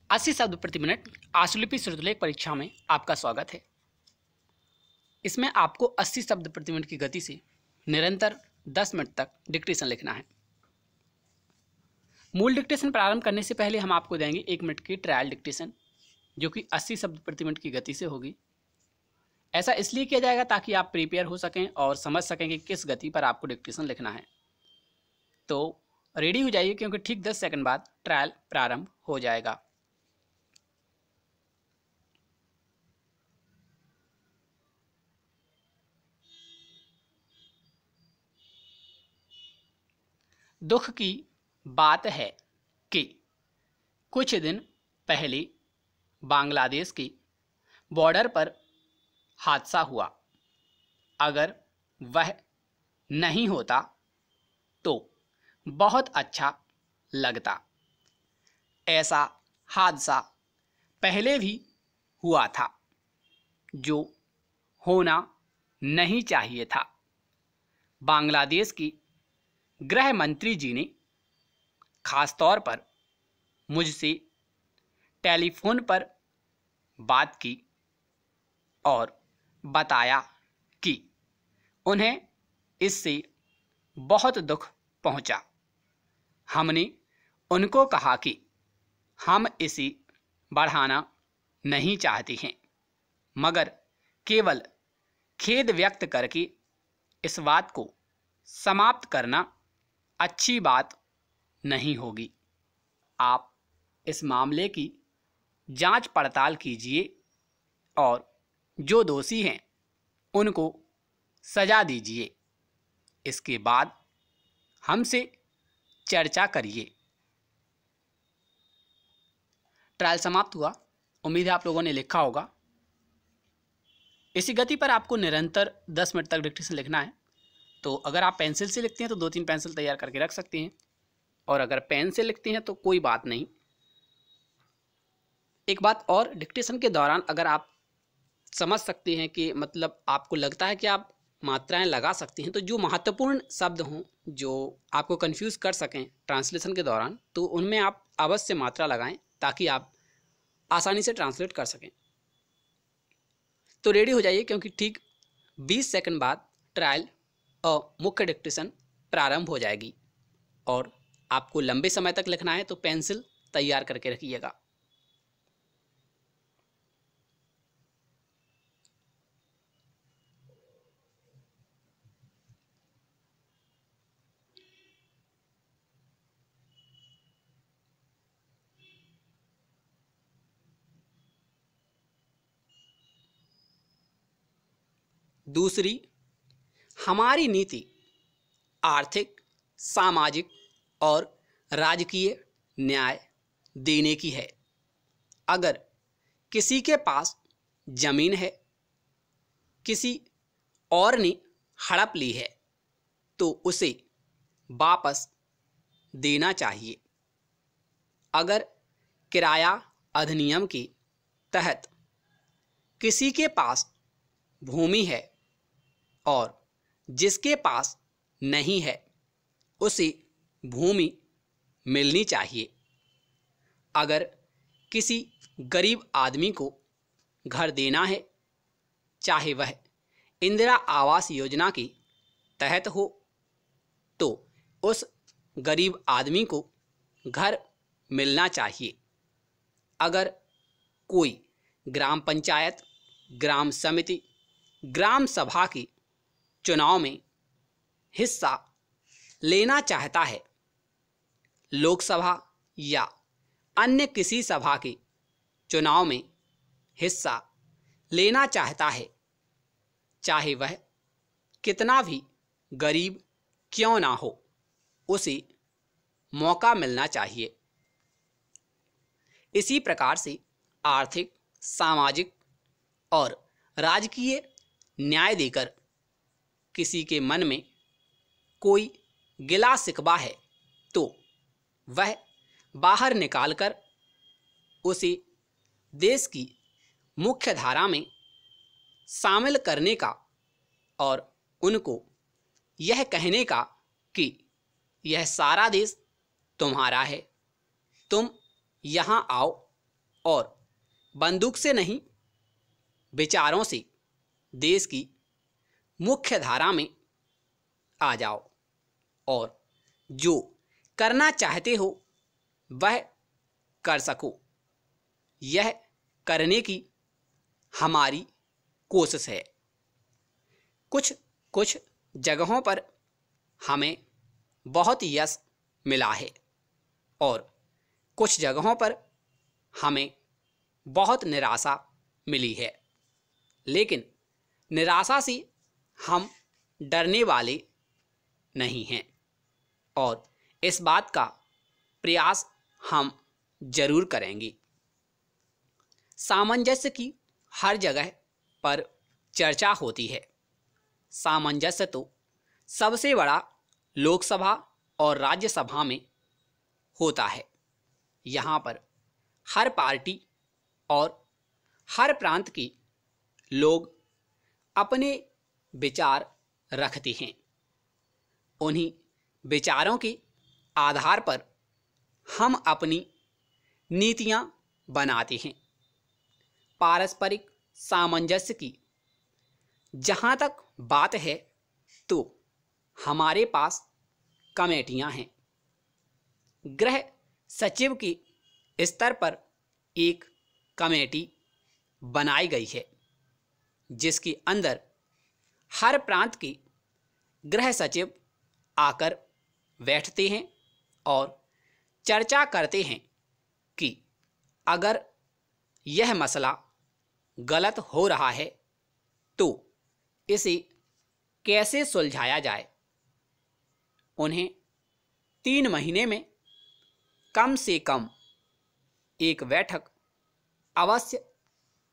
80 शब्द प्रति मिनट आशुलिपि श्रुतलेख परीक्षा में आपका स्वागत है। इसमें आपको 80 शब्द प्रति मिनट की गति से निरंतर 10 मिनट तक डिक्टेशन लिखना है। मूल डिक्टेशन प्रारंभ करने से पहले हम आपको देंगे 1 मिनट की ट्रायल डिक्टेशन, जो कि 80 शब्द प्रति मिनट की गति से होगी। ऐसा इसलिए किया जाएगा ताकि आप प्रिपेयर हो सकें और समझ सकें कि किस गति पर आपको डिक्टेशन लिखना है। तो रेडी हो जाइए, क्योंकि ठीक 10 सेकंड बाद ट्रायल प्रारंभ हो जाएगा। दुख की बात है कि कुछ दिन पहले बांग्लादेश के बॉर्डर पर हादसा हुआ। अगर वह नहीं होता तो बहुत अच्छा लगता। ऐसा हादसा पहले भी हुआ था, जो होना नहीं चाहिए था। बांग्लादेश की गृह मंत्री जी ने खास तौर पर मुझसे टेलीफोन पर बात की और बताया कि उन्हें इससे बहुत दुख पहुंचा। हमने उनको कहा कि हम इसे बढ़ाना नहीं चाहते हैं, मगर केवल खेद व्यक्त करके इस बात को समाप्त करना अच्छी बात नहीं होगी। आप इस मामले की जांच पड़ताल कीजिए और जो दोषी हैं उनको सजा दीजिए। इसके बाद हमसे चर्चा करिए। ट्रायल समाप्त हुआ। उम्मीद है आप लोगों ने लिखा होगा। इसी गति पर आपको निरंतर 10 मिनट तक डिक्टेशन लिखना है। तो अगर आप पेंसिल से लिखते हैं तो 2-3 पेंसिल तैयार करके रख सकते हैं, और अगर पेन से लिखते हैं तो कोई बात नहीं। एक बात और, डिक्टेशन के दौरान अगर आप समझ सकते हैं कि मतलब आपको लगता है कि आप मात्राएं लगा सकते हैं, तो जो महत्वपूर्ण शब्द हों जो आपको कंफ्यूज कर सकें ट्रांसलेशन के दौरान, तो उनमें आप अवश्य मात्रा लगाएं ताकि आप आसानी से ट्रांसलेट कर सकें। तो रेडी हो जाइए, क्योंकि ठीक 20 सेकंड बाद ट्रायल और मुख्य डिक्टेशन प्रारंभ हो जाएगी। और आपको लंबे समय तक लिखना है तो पेंसिल तैयार करके रखिएगा। दूसरी, हमारी नीति आर्थिक, सामाजिक और राजकीय न्याय देने की है। अगर किसी के पास जमीन है, किसी और ने हड़प ली है, तो उसे वापस देना चाहिए। अगर किराया अधिनियम के तहत किसी के पास भूमि है और जिसके पास नहीं है, उसे भूमि मिलनी चाहिए। अगर किसी गरीब आदमी को घर देना है, चाहे वह इंदिरा आवास योजना के तहत हो, तो उस गरीब आदमी को घर मिलना चाहिए। अगर कोई ग्राम पंचायत, ग्राम समिति, ग्राम सभा के चुनाव में हिस्सा लेना चाहता है, लोकसभा या अन्य किसी सभा के चुनाव में हिस्सा लेना चाहता है, चाहे वह कितना भी गरीब क्यों ना हो, उसे मौका मिलना चाहिए। इसी प्रकार से आर्थिक, सामाजिक और राजकीय न्याय देकर किसी के मन में कोई गिला शिकवा है तो वह बाहर निकालकर उसे देश की मुख्य धारा में शामिल करने का और उनको यह कहने का कि यह सारा देश तुम्हारा है, तुम यहाँ आओ और बंदूक से नहीं, विचारों से देश की मुख्य धारा में आ जाओ और जो करना चाहते हो वह कर सको। यह करने की हमारी कोशिश है। कुछ कुछ जगहों पर हमें बहुत यश मिला है और कुछ जगहों पर हमें बहुत निराशा मिली है, लेकिन निराशा से हम डरने वाले नहीं हैं और इस बात का प्रयास हम जरूर करेंगे। सामंजस्य की हर जगह पर चर्चा होती है। सामंजस्य तो सबसे बड़ा लोकसभा और राज्यसभा में होता है। यहाँ पर हर पार्टी और हर प्रांत के लोग अपने विचार रखते हैं। उन्हीं विचारों के आधार पर हम अपनी नीतियाँ बनाते हैं। पारस्परिक सामंजस्य की जहाँ तक बात है तो हमारे पास कमेटियाँ हैं। गृह सचिव के स्तर पर एक कमेटी बनाई गई है जिसके अंदर हर प्रांत के गृह सचिव आकर बैठते हैं और चर्चा करते हैं कि अगर यह मसला गलत हो रहा है तो इसे कैसे सुलझाया जाए। उन्हें 3 महीने में कम से कम एक बैठक अवश्य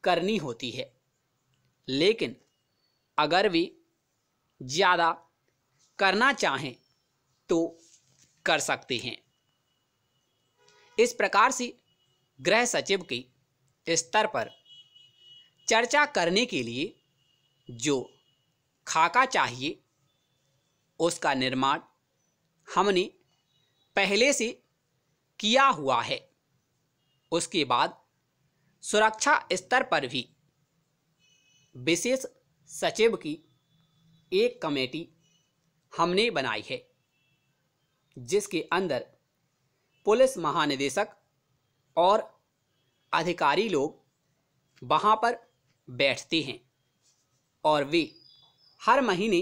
करनी होती है, लेकिन अगर वे ज़्यादा करना चाहें तो कर सकते हैं। इस प्रकार से गृह सचिव के स्तर पर चर्चा करने के लिए जो खाका चाहिए उसका निर्माण हमने पहले से किया हुआ है। उसके बाद सुरक्षा स्तर पर भी विशेष सचिव की एक कमेटी हमने बनाई है जिसके अंदर पुलिस महानिदेशक और अधिकारी लोग वहाँ पर बैठते हैं और वे हर महीने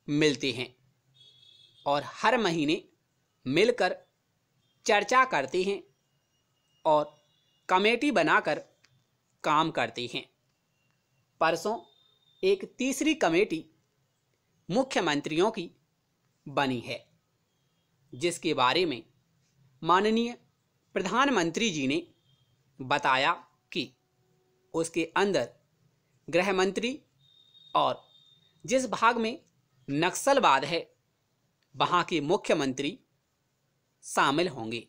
मिलते हैं और हर महीने मिलकर चर्चा करते हैं और कमेटी बनाकर काम करते हैं। परसों एक तीसरी कमेटी मुख्यमंत्रियों की बनी है जिसके बारे में माननीय प्रधानमंत्री जी ने बताया कि उसके अंदर गृह मंत्री और जिस भाग में नक्सलवाद है वहाँ के मुख्यमंत्री शामिल होंगे।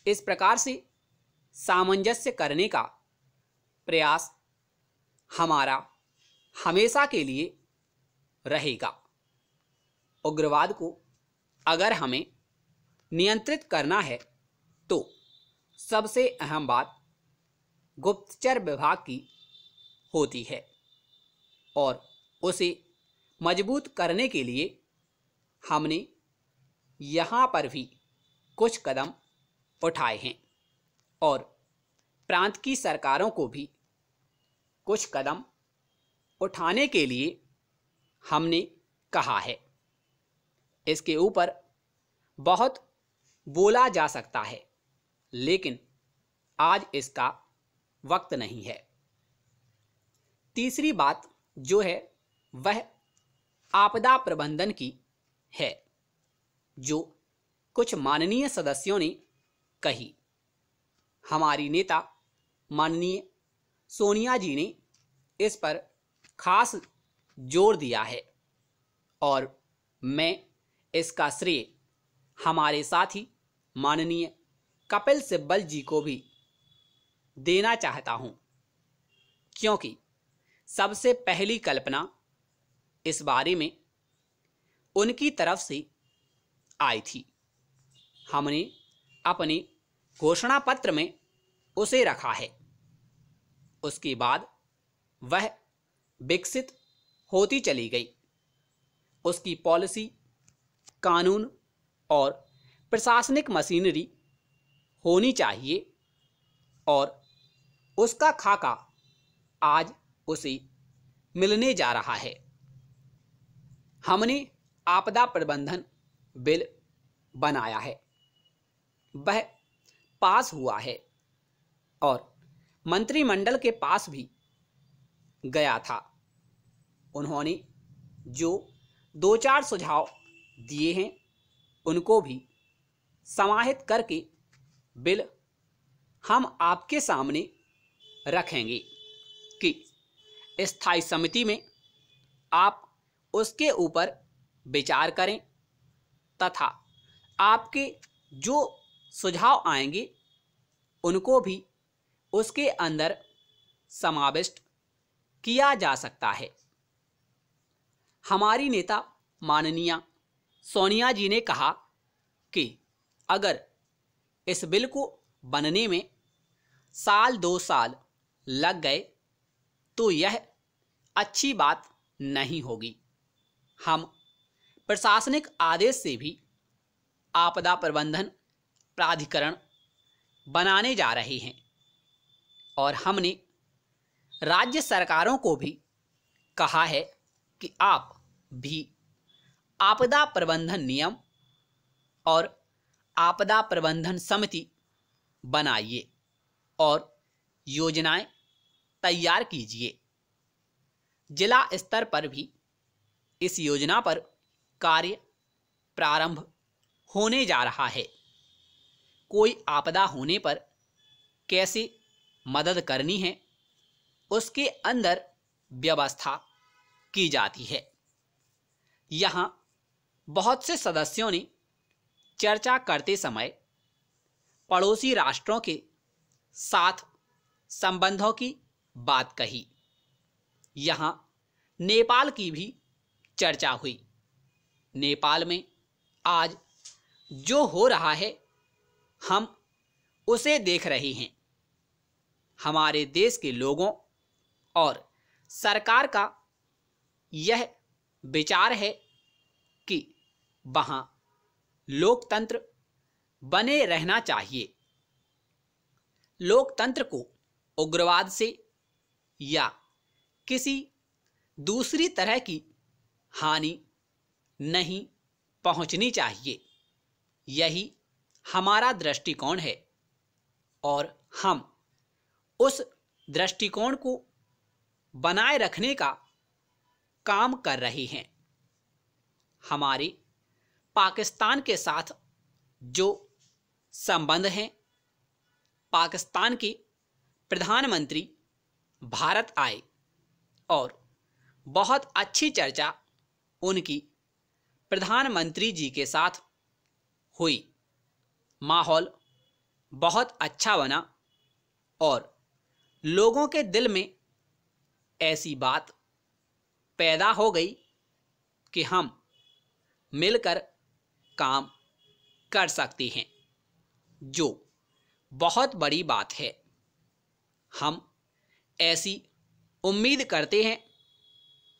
इस प्रकार से सामंजस्य करने का प्रयास हमारा हमेशा के लिए रहेगा। उग्रवाद को अगर हमें नियंत्रित करना है तो सबसे अहम बात गुप्तचर विभाग की होती है और उसे मजबूत करने के लिए हमने यहाँ पर भी कुछ कदम उठाए हैं और प्रांत की सरकारों को भी कुछ कदम उठाने के लिए हमने कहा है। इसके ऊपर बहुत बोला जा सकता है लेकिन आज इसका वक्त नहीं है। तीसरी बात जो है वह आपदा प्रबंधन की है जो कुछ माननीय सदस्यों ने कही। हमारी नेता माननीय सोनिया जी ने इस पर खास जोर दिया है और मैं इसका श्रेय हमारे साथी माननीय कपिल सिब्बल जी को भी देना चाहता हूं, क्योंकि सबसे पहली कल्पना इस बारे में उनकी तरफ से आई थी। हमने अपने घोषणा पत्र में उसे रखा है। उसके बाद वह विकसित होती चली गई। उसकी पॉलिसी, कानून और प्रशासनिक मशीनरी होनी चाहिए और उसका खाका आज उसे मिलने जा रहा है। हमने आपदा प्रबंधन बिल बनाया है, वह पास हुआ है और मंत्रिमंडल के पास भी गया था। उन्होंने जो 2-4 सुझाव दिए हैं उनको भी समाहित करके बिल हम आपके सामने रखेंगे कि स्थायी समिति में आप उसके ऊपर विचार करें तथा आपके जो सुझाव आएंगे उनको भी उसके अंदर समाविष्ट किया जा सकता है। हमारी नेता माननीय सोनिया जी ने कहा कि अगर इस बिल को बनने में 1-2 साल लग गए तो यह अच्छी बात नहीं होगी। हम प्रशासनिक आदेश से भी आपदा प्रबंधन प्राधिकरण बनाने जा रहे हैं और हमने राज्य सरकारों को भी कहा है कि आप भी आपदा प्रबंधन नियम और आपदा प्रबंधन समिति बनाइए और योजनाएं तैयार कीजिए। जिला स्तर पर भी इस योजना पर कार्य प्रारंभ होने जा रहा है। कोई आपदा होने पर कैसे मदद करनी है उसके अंदर व्यवस्था की जाती है। यहाँ बहुत से सदस्यों ने चर्चा करते समय पड़ोसी राष्ट्रों के साथ संबंधों की बात कही। यहाँ नेपाल की भी चर्चा हुई। नेपाल में आज जो हो रहा है हम उसे देख रहे हैं। हमारे देश के लोगों और सरकार का यह विचार है कि वहाँ लोकतंत्र बने रहना चाहिए। लोकतंत्र को उग्रवाद से या किसी दूसरी तरह की हानि नहीं पहुंचनी चाहिए। यही हमारा दृष्टिकोण है और हम उस दृष्टिकोण को बनाए रखने का काम कर रहे हैं। हमारे पाकिस्तान के साथ जो संबंध हैं, पाकिस्तान के प्रधानमंत्री भारत आए और बहुत अच्छी चर्चा उनकी प्रधानमंत्री जी के साथ हुई। माहौल बहुत अच्छा बना और लोगों के दिल में ऐसी बात पैदा हो गई कि हम मिलकर काम कर सकते हैं, जो बहुत बड़ी बात है। हम ऐसी उम्मीद करते हैं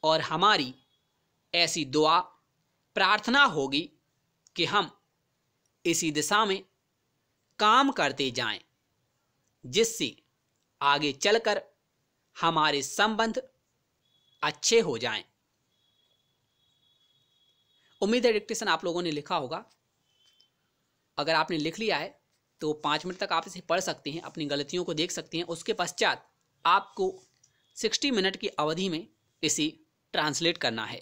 और हमारी ऐसी दुआ प्रार्थना होगी कि हम इसी दिशा में काम करते जाएं, जिससे आगे चलकर हमारे संबंध अच्छे हो जाएं। उम्मीद है डिक्टेशन आप लोगों ने लिखा होगा। अगर आपने लिख लिया है तो 5 मिनट तक आप इसे पढ़ सकते हैं, अपनी गलतियों को देख सकते हैं। उसके पश्चात आपको 60 मिनट की अवधि में इसे ट्रांसलेट करना है।